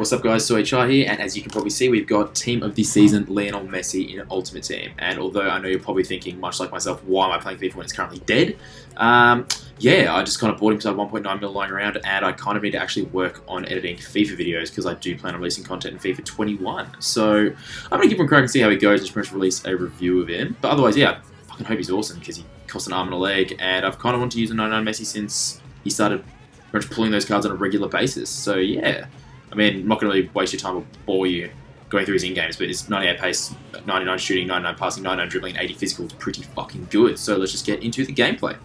What's up guys, Savoi here, and as you can probably see, we've got Team of the Season Lionel Messi in Ultimate Team. And although I know you're probably thinking, much like myself, why am I playing FIFA when it's currently dead? Yeah, I just kind of bought him to 1.9 mil lying around, and I kind of need to actually work on editing FIFA videos because I do plan on releasing content in FIFA 21. So I'm going to give him a crack and see how he goes and just pretty much release a review of him. But otherwise, yeah, I fucking hope he's awesome because he costs an arm and a leg, and I've kind of wanted to use a 99 Messi since he started pretty much pulling those cards on a regular basis. So yeah. I mean, I'm not going to really waste your time or bore you going through his in-games, but his 98 pace, 99 shooting, 99 passing, 99 dribbling, 80 physical is pretty fucking good. So let's just get into the gameplay.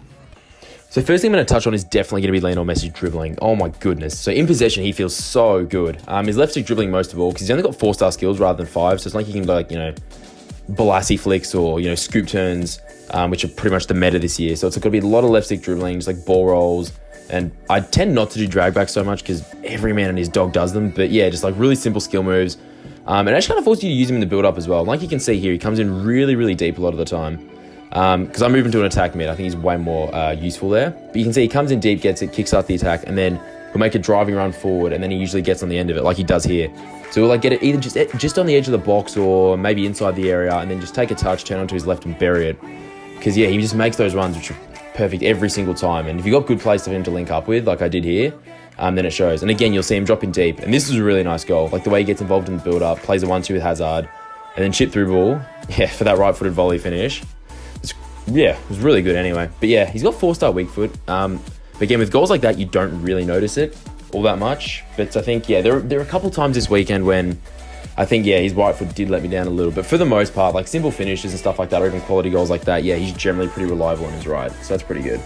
So first thing I'm going to touch on is definitely going to be Lionel Messi dribbling. Oh my goodness. So in possession, he feels so good. His left stick dribbling most of all because he's only got 4-star skills rather than 5. So it's like he can go like, Balassi flicks or, scoop turns, which are pretty much the meta this year. So it's going to be a lot of left stick dribbling, just like ball rolls. And I tend not to do drag back so much because every man and his dog does them. But yeah, just like really simple skill moves. And it actually kind of forces you to use him in the build-up as well. Like you can see here, he comes in really, really deep a lot of the time. Because I'm moving to an attack mid. I think he's way more useful there. But you can see he comes in deep, gets it, kicks out the attack, and then he'll make a driving run forward, and then he usually gets on the end of it like he does here. So he'll like get it either just on the edge of the box or maybe inside the area, and then just take a touch, turn onto his left and bury it. Because yeah, he just makes those runs which are perfect every single time. And if you've got good plays for him to link up with, like I did here, then it shows. And again, you'll see him drop in deep. And this is a really nice goal. Like the way he gets involved in the build-up, plays a 1-2 with Hazard, and then chip through ball. Yeah, for that right-footed volley finish. It was really good anyway. But yeah, he's got 4-star weak foot. But again, with goals like that, you don't really notice it all that much. But I think, yeah, there are a couple times this weekend when I think, yeah, his right foot did let me down a little. But for the most part, like simple finishes and stuff like that, or even quality goals like that, yeah, he's generally pretty reliable on his right. So that's pretty good.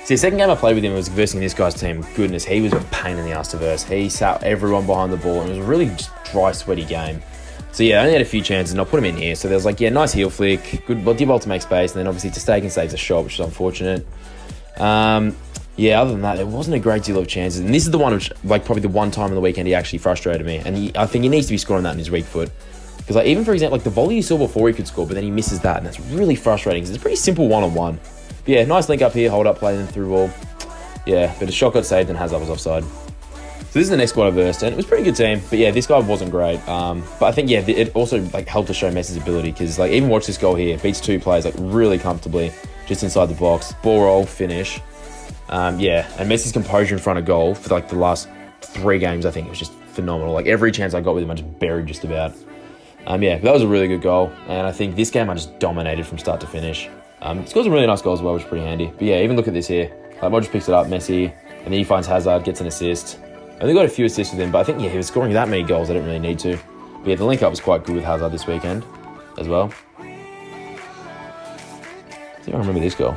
See, the second game I played with him was versing this guy's team. Goodness, he was a pain in the ass to verse. He sat everyone behind the ball, and it was a really just dry, sweaty game. So yeah, I only had a few chances, and I put him in here. So there was like, yeah, nice heel flick, good did to make space, and then obviously to stake and saves a shot, which is unfortunate. Yeah, other than that, there wasn't a great deal of chances. And this is the one which, like, probably the one time in the weekend he actually frustrated me. And I think he needs to be scoring that in his weak foot. Because, like, even for example, like the volley you saw before he could score, but then he misses that. And that's really frustrating because it's a pretty simple one-on-one. But yeah, nice link up here, hold up, play, then through ball. Yeah, but his shot got saved and Hazard was offside. So this is the next squad I versed, and it was a pretty good team. But yeah, this guy wasn't great. But I think, yeah, it also, like, helped to show Messi's ability. Because, like, even watch this goal here. Beats 2 players, like, really comfortably. Just inside the box. Ball roll, finish. Yeah, and Messi's composure in front of goal for like the last 3 games, I think it was just phenomenal. Like every chance I got with him, I just buried just about. Yeah, that was a really good goal, and I think this game I just dominated from start to finish. Scores a really nice goal as well, which is pretty handy. But yeah, even look at this here. Like Modric picks it up, Messi, and then he finds Hazard, gets an assist. I only got a few assists with him, but I think yeah, he was scoring that many goals. I didn't really need to. But yeah, the link up was quite good with Hazard this weekend as well. I think I remember this goal.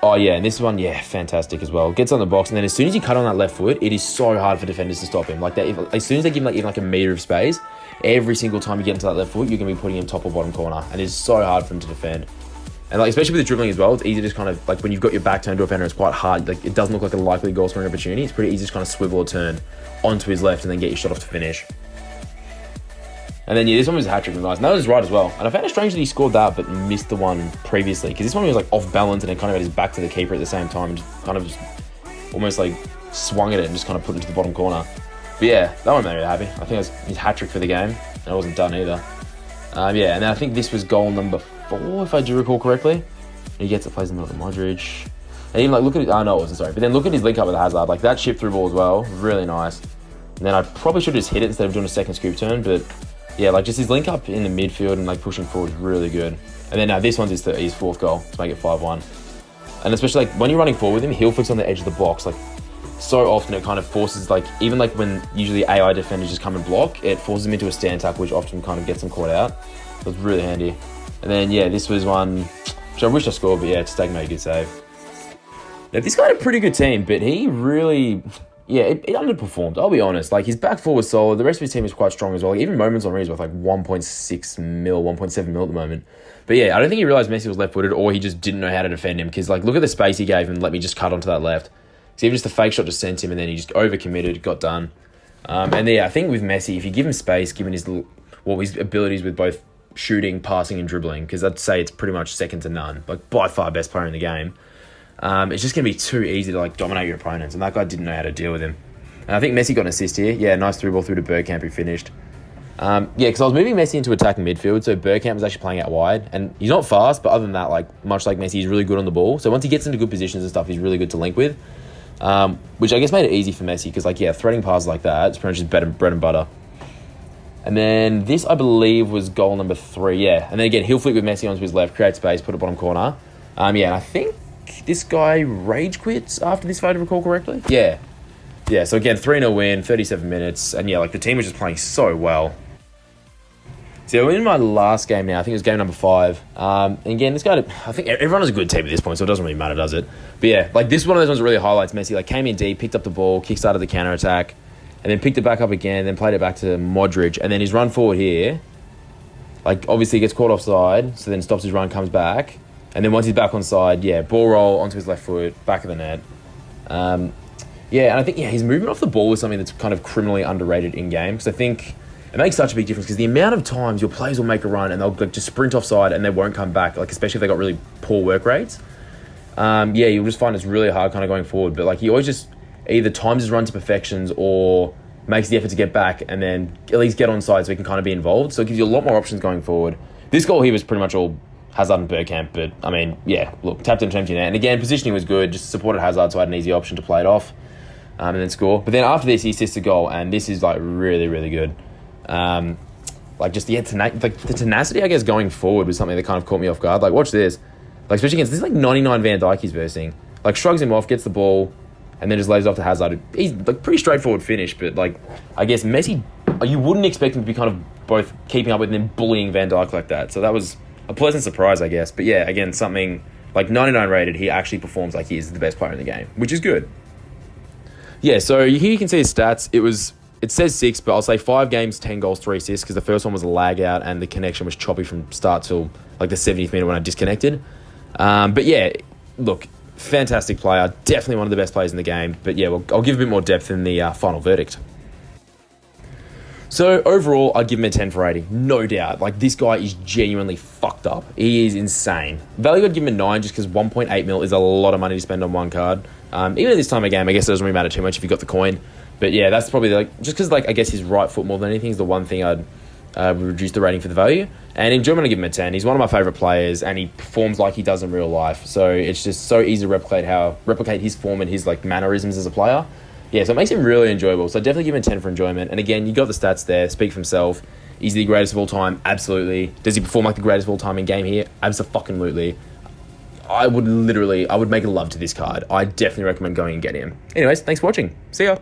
Oh yeah, and this one, yeah, fantastic as well. Gets on the box, and then as soon as you cut on that left foot, it is so hard for defenders to stop him. Like that, as soon as they give him like even like a meter of space, every single time you get into that left foot, you're gonna be putting him top or bottom corner, and it's so hard for him to defend. And like especially with the dribbling as well, it's easy to just kind of like when you've got your back turned to a defender, it's quite hard. Like it doesn't look like a likely goal scoring opportunity. It's pretty easy to just kind of swivel or turn onto his left and then get your shot off to finish. And then yeah, this one was a hat trick with nice. And that was right as well. And I found it strange that he scored that but missed the one previously. Because this one he was like off balance and then kind of had his back to the keeper at the same time and just kind of just almost like swung at it and just kind of put it to the bottom corner. But yeah, that one made me happy. I think it was his hat trick for the game. And it wasn't done either. Yeah, and then I think this was goal number 4 if I do recall correctly. And he gets it, plays in the middle of Modric. And even like look at it, oh no it wasn't, sorry. But then look at his link up with Hazard. Like that chip through ball as well, really nice. And then I probably should have just hit it instead of doing a second scoop turn, but yeah, like just his link up in the midfield and like pushing forward is really good. And then now this one's his 4th goal to make it 5-1. And especially like when you're running forward with him, heel flicks on the edge of the box. Like so often it kind of forces like, even like when usually AI defenders just come and block, it forces him into a stand tackle, which often kind of gets him caught out. So it's really handy. And then yeah, this was one which I wish I scored, but yeah, Stag made a good save. Now this guy had a pretty good team, but he really... Yeah, it underperformed, I'll be honest. Like, his back four was solid. The rest of his team is quite strong as well. Like, even Moments on Reed is worth like 1.6 mil, 1.7 mil at the moment. But yeah, I don't think he realised Messi was left-footed or he just didn't know how to defend him. Because, like, look at the space he gave him and let me just cut onto that left. So even just the fake shot just sent him and then he just overcommitted, got done. And yeah, I think with Messi, if you give him space, given his abilities with both shooting, passing and dribbling, because I'd say it's pretty much second to none. Like, by far best player in the game. It's just going to be too easy to like dominate your opponents, and that guy didn't know how to deal with him. And I think Messi got an assist here. Yeah, nice through ball through to Bergkamp, who finished. Yeah, because I was moving Messi into attacking midfield, so Bergkamp was actually playing out wide. And he's not fast, but other than that, like much like Messi, he's really good on the ball. So once he gets into good positions and stuff, he's really good to link with. Which I guess made it easy for Messi, because, like, yeah, threading passes like that, it's pretty much just bread and butter. And then this, I believe, was goal number 3, yeah. And then again, heel flick with Messi onto his left, create space, put it bottom corner. Yeah, and I think this guy rage quits after this, if I recall correctly. Yeah. Yeah, so again, 3-0 win, 37 minutes. And yeah, like, the team was just playing so well. So in my last game now, I think it was game number 5. And again, this guy, I think everyone has a good team at this point, so it doesn't really matter, does it? But yeah, like, this is one of those ones that really highlights Messi. Like, came in deep, picked up the ball, kick-started the counter-attack, and then picked it back up again, then played it back to Modric, and then his run forward here, like, obviously gets caught offside, so then stops his run, comes back, and then once he's back on side, yeah, ball roll onto his left foot, back of the net. Yeah, and I think, yeah, his movement off the ball is something that's kind of criminally underrated in-game, because I think it makes such a big difference, because the amount of times your players will make a run and they'll, like, just sprint offside and they won't come back, like, especially if they got really poor work rates. Yeah, you'll just find it's really hard kind of going forward, but, like, he always just either times his run to perfections or makes the effort to get back and then at least get on side so he can kind of be involved. So it gives you a lot more options going forward. This goal here was pretty much all Hazard and Bergkamp, but, I mean, yeah, look, tapped into empty net. And again, positioning was good, just supported Hazard, so I had an easy option to play it off and then score. But then after this, he assists a goal, and this is, like, really, really good. Like, just the tenacity, I guess, going forward was something that kind of caught me off guard. Like, watch this. Like, especially against this, like, 99 Van Dijk he's versing. Like, shrugs him off, gets the ball, and then just lays it off to Hazard. He's, like, pretty straightforward finish, but, like, I guess Messi, you wouldn't expect him to be kind of both keeping up with and then bullying Van Dijk like that. So that was a pleasant surprise, I guess. But yeah, again, something like 99 rated, he actually performs like he is the best player in the game, which is good. Yeah, so here you can see his stats. It says 6, but I'll say 5 games, 10 goals, 3 assists, because the first one was a lag out and the connection was choppy from start till like the 70th minute when I disconnected. But yeah, look, fantastic player, definitely one of the best players in the game. But yeah, well, I'll give a bit more depth in the final verdict. So overall, I'd give him a 10 for 80, no doubt. Like, this guy is genuinely fucked up. He is insane. Value, I'd give him a 9 just because 1.8 mil is a lot of money to spend on one card. Even at this time of game, I guess it doesn't really matter too much if you got the coin. But yeah, that's probably, like, just because, like, I guess his right foot more than anything is the one thing I'd reduce the rating for the value. And enjoyment, I give him a 10. He's one of my favourite players, and he performs like he does in real life. So it's just so easy to replicate his form and his, like, mannerisms as a player. Yeah, so it makes him really enjoyable. So I definitely give him a 10 for enjoyment. And again, you got the stats there. Speak for himself. Is he the greatest of all time? Absolutely. Does he perform like the greatest of all time in game here? Abso-fucking-lutely. I would make love to this card. I definitely recommend going and getting him. Anyways, thanks for watching. See ya.